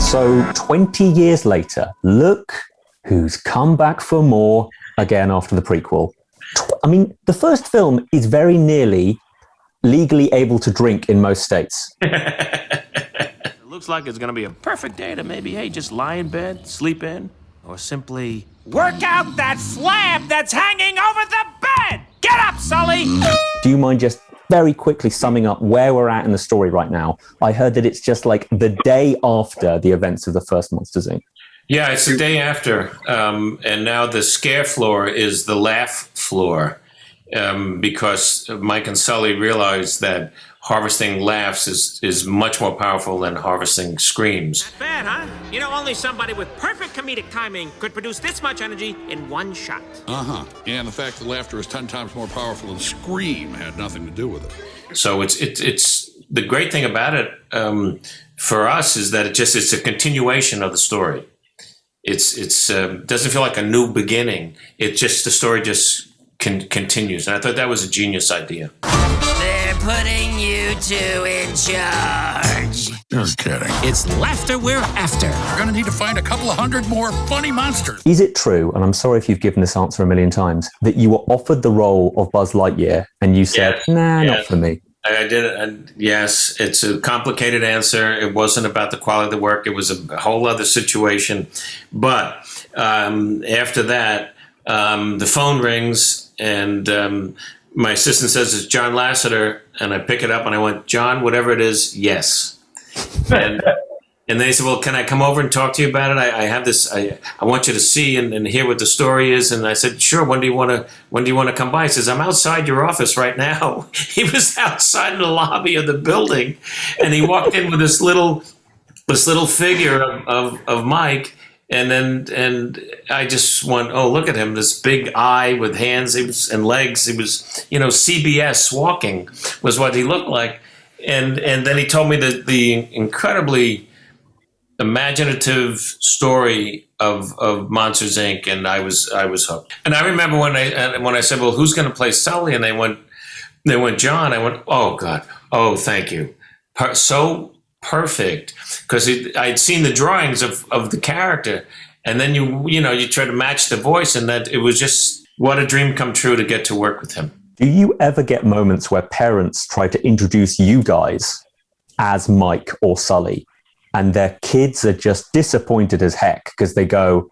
So 20 years later, look who's come back for more again after the prequel. I mean, the first film is very nearly legally able to drink in most states. It looks like it's going to be a perfect day to maybe, hey, just lie in bed, sleep in, or simply work out that flab that's hanging over the bed! Get up, Sully! Do you mind just very quickly summing up where we're at in the story right now? I heard that it's just like the day after the events of the first Monsters, Inc. Yeah, it's the day after. And now the scare floor is the laugh floor because Mike and Sully realized that harvesting laughs is much more powerful than harvesting screams. Not bad, huh? You know, only somebody with perfect comedic timing could produce this much energy in one shot. Uh-huh. And the fact that laughter is 10 times more powerful than scream had nothing to do with it. So it's the great thing about it for us is that it's a continuation of the story. It's doesn't feel like a new beginning. The story just continues. And I thought that was a genius idea. They're putting you two in charge. You're kidding. It's laughter we're after. We're going to need to find a couple of hundred more funny monsters. Is it true, and I'm sorry if you've given this answer a million times, that you were offered the role of Buzz Lightyear and you said, not for me? I did it. And yes, it's a complicated answer. It wasn't about the quality of the work. It was a whole other situation. But after that, the phone rings and my assistant says, it's John Lasseter. And I pick it up and I went, John, whatever it is, yes. And they said, well, can I come over and talk to you about it? I have this, I want you to see and hear what the story is. And I said, sure, when do you want to come by? He says, I'm outside your office right now. He was outside in the lobby of the building. And he walked in with this little figure of Mike. And I just went, oh, look at him, this big eye with hands and legs. He was, CBS walking was what he looked like. And then he told me the incredibly imaginative story of Monsters Inc. and I was hooked. And I remember when I said, well, who's going to play Sully? And they went John. I went, oh God, oh thank you, so perfect, because I'd seen the drawings of the character, and then you try to match the voice, and that it was just what a dream come true to get to work with him. Do you ever get moments where parents try to introduce you guys as Mike or Sully, and their kids are just disappointed as heck because they go,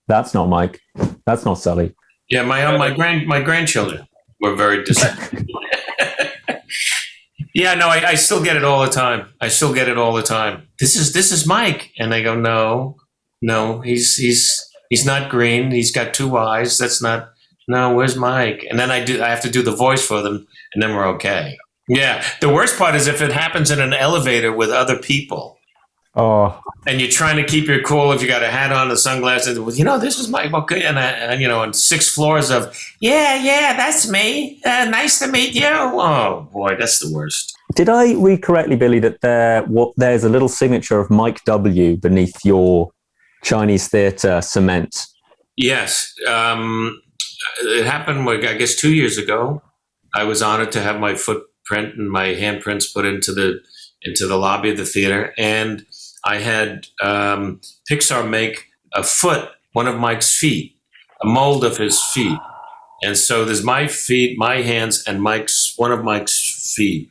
that's not Mike, that's not Sully? Yeah, my grandchildren were very disappointed. Yeah, no, I still get it all the time. This is Mike, and they go, no, he's not green. He's got two eyes. That's not. No, where's Mike? And then I have to do the voice for them, and then we're okay. Yeah, the worst part is if it happens in an elevator with other people. Oh. And you're trying to keep your cool if you got a hat on, the sunglasses. This is Mike. Okay, and on 6 floors of, yeah, that's me. Nice to meet you. Oh boy, that's the worst. Did I read correctly, Billy, that there's a little signature of Mike W beneath your Chinese theater cement? Yes. It happened, I guess, 2 years ago. I was honored to have my footprint and my handprints put into the lobby of the theater, and I had Pixar make one of Mike's feet, a mold of his feet, and so there's my feet, my hands, and one of Mike's feet,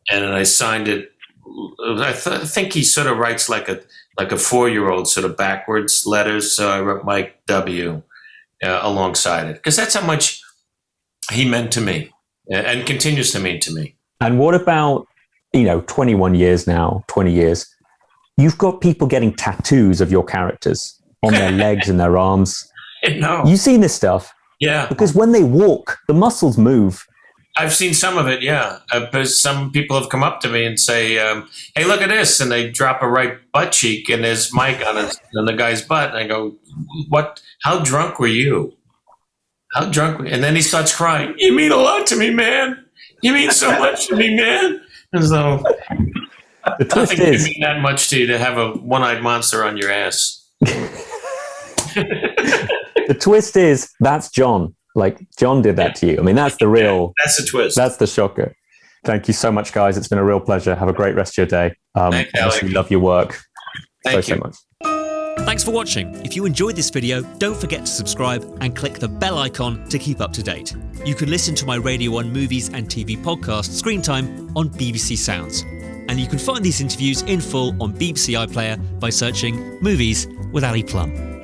and I signed it. I think he sort of writes like a 4-year-old, sort of backwards letters, so I wrote Mike W. Alongside it, because that's how much he meant to me and continues to mean to me. And what about, 21 years now, 20 years, you've got people getting tattoos of your characters on their legs and their arms. No. You've seen this stuff? Yeah. Because when they walk, the muscles move. I've seen some of it, yeah. But some people have come up to me and say, hey, look at this. And they drop a right butt cheek and there's Mike on the guy's butt. And I go, what? How drunk were you? How drunk? And then he starts crying. You mean a lot to me, man. You mean so much to me, man. And so the twist nothing is, can mean that much to you to have a one-eyed monster on your ass. The twist is, that's John. Like, John did that to you. I mean, that's the real... That's the twist. That's the shocker. Thank you so much, guys. It's been a real pleasure. Have a great rest of your day. Thanks, Alex. We love your work. Thank so you. much. Thanks for watching. If you enjoyed this video, don't forget to subscribe and click the bell icon to keep up to date. You can listen to my Radio 1 movies and TV podcast, Screen Time, on BBC Sounds. And you can find these interviews in full on BBC iPlayer by searching Movies with Ali Plumb.